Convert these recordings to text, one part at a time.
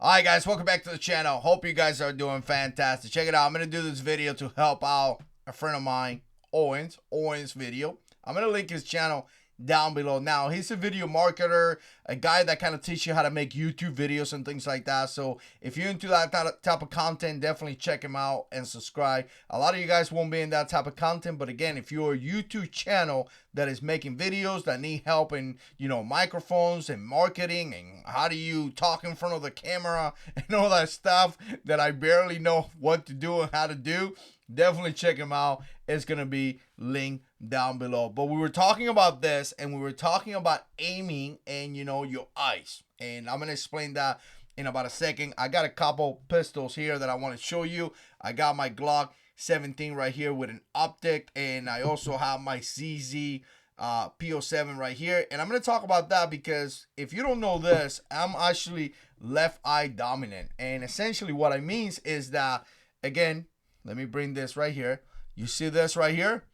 Alright guys, welcome back to the channel. Hope you guys are doing fantastic. Check it out. I'm going to do this video to help out a friend of mine, Owens video. I'm going to link his channel down below. Now, he's a video marketer, a guy that kind of teaches you how to make YouTube videos and things like that. So if you're into that type of content, definitely check him out and subscribe. A lot of you guys won't be in that type of content, but again, if you're a YouTube channel that is making videos that need help in, microphones and marketing and how do you talk in front of the camera and all that stuff that I barely know what to do and how to do, definitely check him out. It's going to be linked down below. But we were talking about this, and we were talking about aiming and, your eyes. And I'm going to explain that in about a second. I got a couple pistols here that I want to show you. I got my Glock 17 right here with an optic, and I also have my CZ P07 right here. And I'm going to talk about that because if you don't know this, I'm actually left eye dominant. And essentially what I means is that, again, let me bring this right here. You see this right here?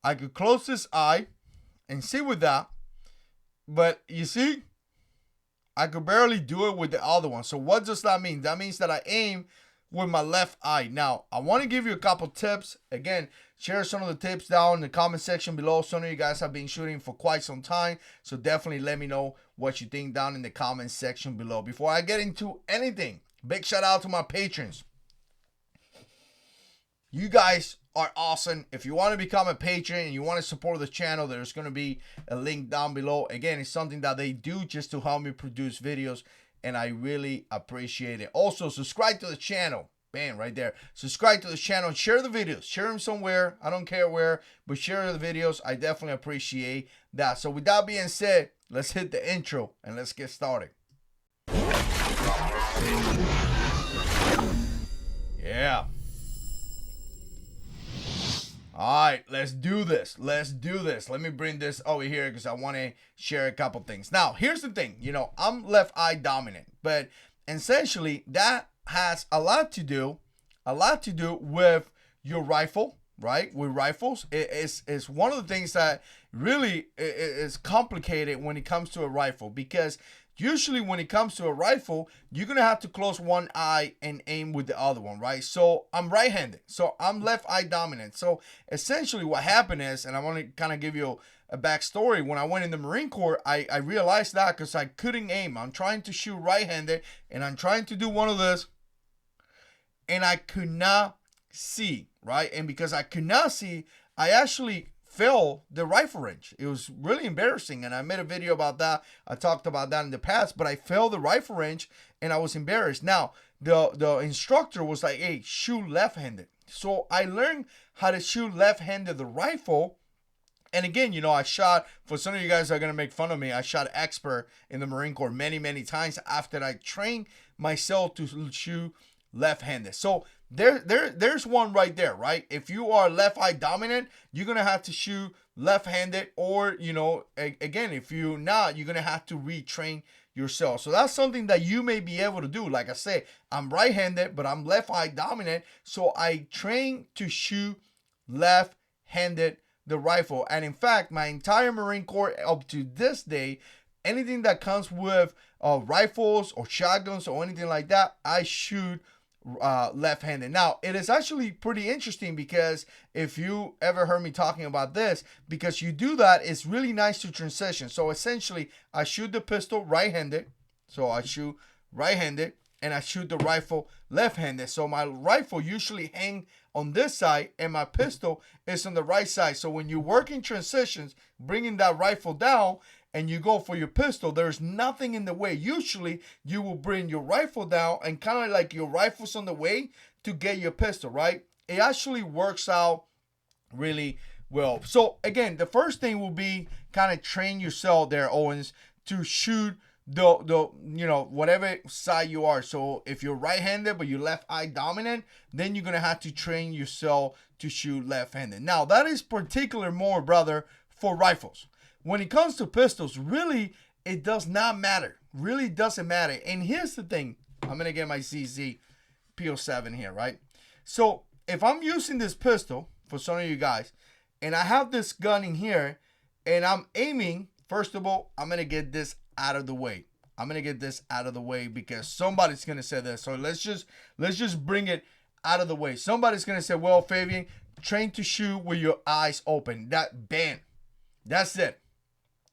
I could close this eye and see with that, but you see, I could barely do it with the other one. So what does that mean? That means that I aim with my left eye. Now, I want to give you a couple tips. Again, share some of the tips down in the comment section below. Some of you guys have been shooting for quite some time, so definitely let me know what you think down in the comment section below. Before I get into anything, big shout out to my patrons. You guys are awesome. If you want to become a patron and you want to support the channel, there's going to be a link down below. Again, it's something that they do just to help me produce videos, and I really appreciate it. Also, subscribe to the channel. Bam, right there. Subscribe to the channel and share the videos. Share them somewhere. I don't care where, but share the videos. I definitely appreciate that. So with that being said, let's hit the intro and let's get started. Yeah. All right, let's do this. Let me bring this over here because I want to share a couple things. Now, here's the thing. I'm left eye dominant, but essentially that has a lot to do with your rifle, right? With rifles, it's one of the things that really is complicated when it comes to a rifle, because usually when it comes to a rifle, you're going to have to close one eye and aim with the other one, right? So I'm right-handed, so I'm left eye dominant. So essentially what happened is, and I want to kind of give you a backstory, when I went in the Marine Corps, I realized that because I couldn't aim. I'm trying to shoot right-handed, and I'm trying to do one of this, and I could not see, right? And because I could not see, I actually failed the rifle range. It was really embarrassing, and I made a video about that. I talked about that in the past, but I failed the rifle range and I was embarrassed. Now, the instructor was like, hey, shoot left-handed. So I learned how to shoot left-handed the rifle. And again, I shot, for some of you guys that are going to make fun of me, I shot expert in the Marine Corps many times after I trained myself to shoot left-handed. So there's one right there, right? If you are left eye dominant, you're gonna have to shoot left-handed, or again, if you're not, you're gonna have to retrain yourself. So that's something that you may be able to do. Like I say, I'm right-handed, but I'm left eye dominant, so I train to shoot left-handed the rifle. And in fact, my entire Marine Corps up to this day, anything that comes with rifles or shotguns or anything like that, I shoot left-handed. Now, it is actually pretty interesting because if you ever heard me talking about this, because you do that, it's really nice to transition. So essentially, I shoot the pistol right-handed. So I shoot right-handed, and I shoot the rifle left-handed. So my rifle usually hang on this side, and my pistol is on the right side. So when you work in transitions, bringing that rifle down, and you go for your pistol, there's nothing in the way. Usually, you will bring your rifle down and kind of like your rifle's on the way to get your pistol, right? It actually works out really well. So again, the first thing will be kind of train yourself there, Owens, to shoot the whatever side you are. So if you're right-handed but you're left eye dominant, then you're gonna have to train yourself to shoot left-handed. Now that is particular more, brother, for rifles. When it comes to pistols, really, it does not matter. Really doesn't matter. And here's the thing. I'm going to get my CZ P07 here, right? So if I'm using this pistol, for some of you guys, and I have this gun in here, and I'm aiming, first of all, I'm going to get this out of the way. I'm gonna get this out of the way because somebody's gonna say this. So let's just bring it out of the way. Somebody's gonna say, well, Fabian, train to shoot with your eyes open. That's it.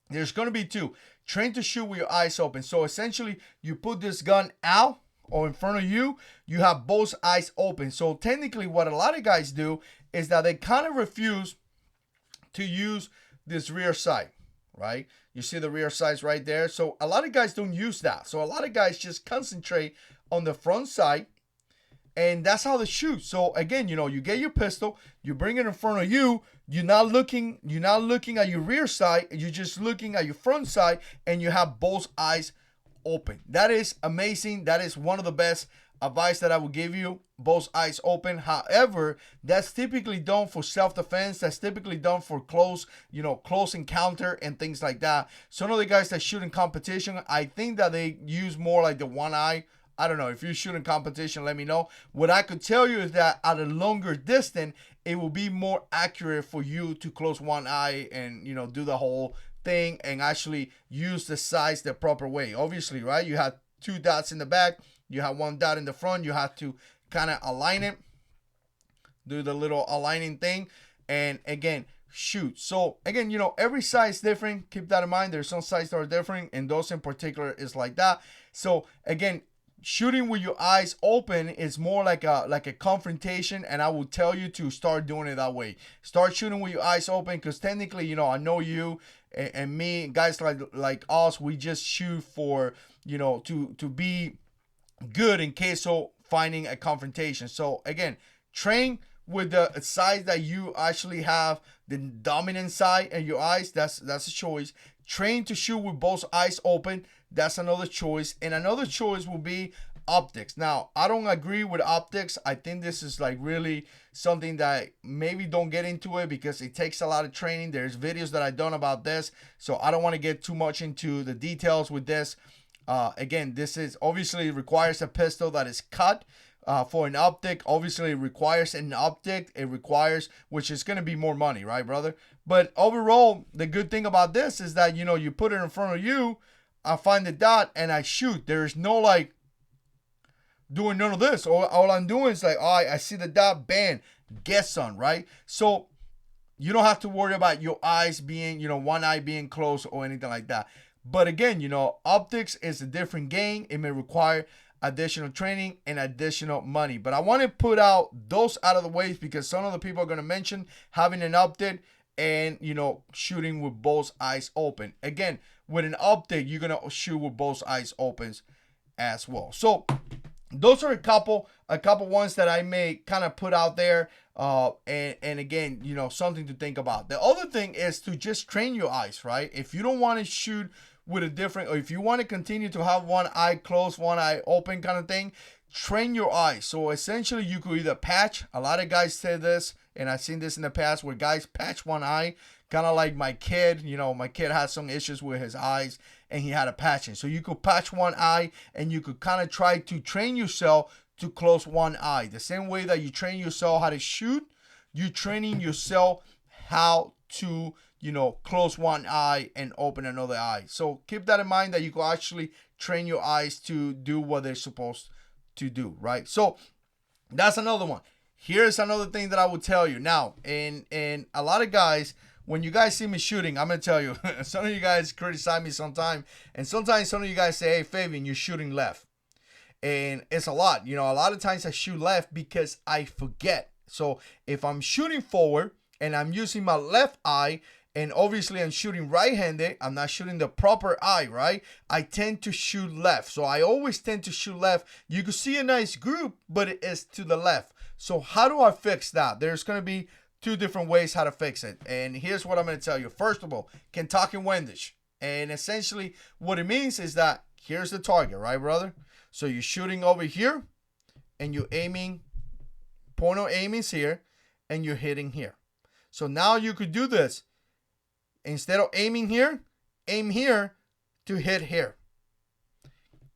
There's gonna be two. Train to shoot with your eyes open. So essentially, you put this gun out or in front of you, you have both eyes open. So technically, what a lot of guys do is that they kind of refuse to use this rear sight, right? You see the rear sights right there. So a lot of guys don't use that. So a lot of guys just concentrate on the front sight, and that's how they shoot. So again, you get your pistol, you bring it in front of you. You're not looking at your rear sight. You're just looking at your front sight, and you have both eyes open. That is amazing. That is one of the best advice that I would give you. Both eyes open. However, that's typically done for self-defense. That's typically done for close encounter and things like that. Some of the guys that shoot in competition, I think that they use more like the one eye. I don't know. If you shoot in competition, let me know. What I could tell you is that at a longer distance, it will be more accurate for you to close one eye and, do the whole thing and actually use the sights the proper way. Obviously, right? You have two dots in the back. You have one dot in the front. You have to kind of align it. Do the little aligning thing. And again, shoot. So again, every sight is different. Keep that in mind. There's some sights that are different, and those in particular is like that. So again, shooting with your eyes open is more like a confrontation, and I will tell you to start doing it that way. Start shooting with your eyes open, because technically, I know you and me, guys like us, we just shoot for to be good in case of finding a confrontation. So again, train with the side that you actually have the dominant side in your eyes. That's a choice. Train to shoot with both eyes open. That's another choice. And another choice will be optics. Now, I don't agree with optics. I think this is like really something that maybe don't get into it because it takes a lot of training. There's videos that I've done about this, so I don't want to get too much into the details with this. Again, this is obviously requires a pistol that is cut. For an optic, obviously it requires an optic. It requires, which is going to be more money, right, brother? But overall, the good thing about this is that, you put it in front of you, I find the dot, and I shoot. There's no, like, doing none of this. All I'm doing is like, all right, I see the dot, bam, get some, right? So you don't have to worry about your eyes being, one eye being closed or anything like that. But again, optics is a different game. It may require additional training and additional money. But I want to put out those out of the way because some of the people are going to mention having an optic and, shooting with both eyes open. Again, with an optic, you're going to shoot with both eyes open as well. So those are a couple ones that I may kind of put out there. And again, something to think about. The other thing is to just train your eyes, right? If you don't want to shoot with a different, or if you want to continue to have one eye closed, one eye open kind of thing, train your eyes. So essentially you could either patch. A lot of guys say this, and I've seen this in the past where guys patch one eye, kind of like my kid. My kid had some issues with his eyes and he had a patching. So you could patch one eye and you could kind of try to train yourself to close one eye. The same way that you train yourself how to shoot, you training yourself how to, close one eye and open another eye. So keep that in mind that you can actually train your eyes to do what they're supposed to do, right? So that's another one. Here's another thing that I would tell you. Now, and a lot of guys, when you guys see me shooting, I'm going to tell you, some of you guys criticize me sometimes, and sometimes some of you guys say, hey, Fabian, you're shooting left. And it's a lot. A lot of times I shoot left because I forget. So if I'm shooting forward and I'm using my left eye, and obviously I'm shooting right-handed, I'm not shooting the proper eye, right? I tend to shoot left. So I always tend to shoot left. You can see a nice group, but it is to the left. So how do I fix that? There's going to be two different ways how to fix it. And here's what I'm going to tell you. First of all, Kentucky Wendish. And essentially what it means is that here's the target, right, brother? So you're shooting over here and you're aiming, point of aim is here, and you're hitting here. So now you could do this. Instead of aiming here, aim here to hit here.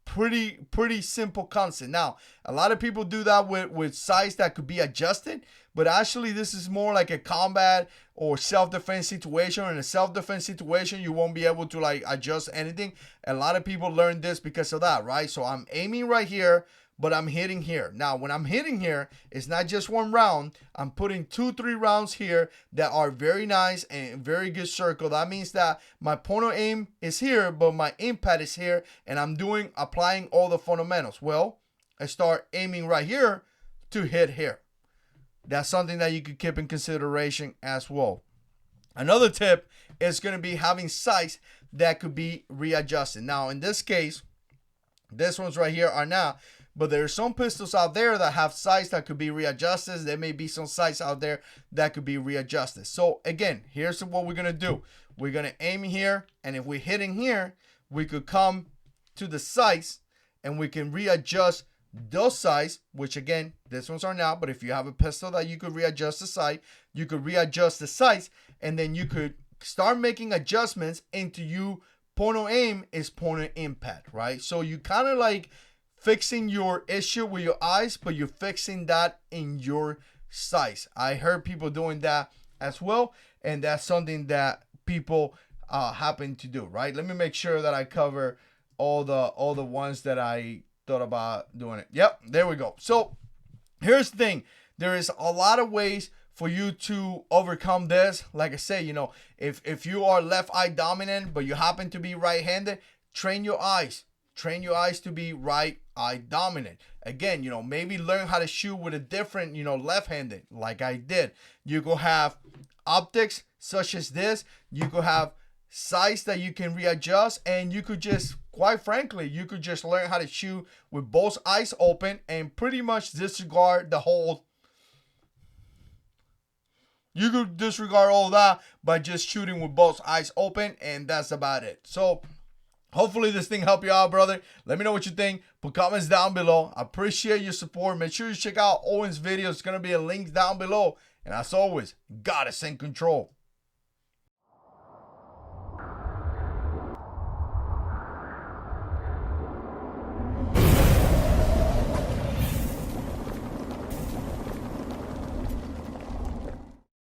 pretty simple concept. Now, a lot of people do that with sights that could be adjusted, but actually this is more like a combat or self-defense situation. In a self-defense situation, you won't be able to like adjust anything. A lot of people learn this because of that, right? So I'm aiming right here, but I'm hitting here. Now, when I'm hitting here, it's not just one round. I'm putting 2-3 rounds here that are very nice and very good circle. That means that my point of aim is here, but my impact is here, and I'm applying all the fundamentals. Well, I start aiming right here to hit here. That's something that you could keep in consideration as well. Another tip is going to be having sights that could be readjusted. Now, in this case, this one's right here are not. But there are some pistols out there that have sights that could be readjusted. There may be some sights out there that could be readjusted. So again, here's what we're going to do. We're going to aim here. And if we're hitting here, we could come to the sights and we can readjust those sights, which again, this ones are not. But if you have a pistol that you could readjust the sight, you could readjust the sights. And then you could start making adjustments into you. Point of aim is point of impact, right? So you kind of like fixing your issue with your eyes, but you're fixing that in your sights. I heard people doing that as well, and that's something that people happen to do, right? Let me make sure that I cover all the ones that I thought about doing it. Yep, there we go. So here's the thing. There is a lot of ways for you to overcome this. Like I say, you know, if you are left eye dominant, but you happen to be right-handed, train your eyes. Train your eyes to be right eye dominant. Again, you know, maybe learn how to shoot with a different, you know, left-handed like I did. You could have optics such as this. You could have sights that you can readjust, and you could just, quite frankly, you could just learn how to shoot with both eyes open and pretty much disregard the whole. You could disregard all that by just shooting with both eyes open, and that's about it. So hopefully this thing helped you out, brother. Let me know what you think. Put comments down below. I appreciate your support. Make sure you check out Owen's video. It's going to be a link down below. And as always, God is in control.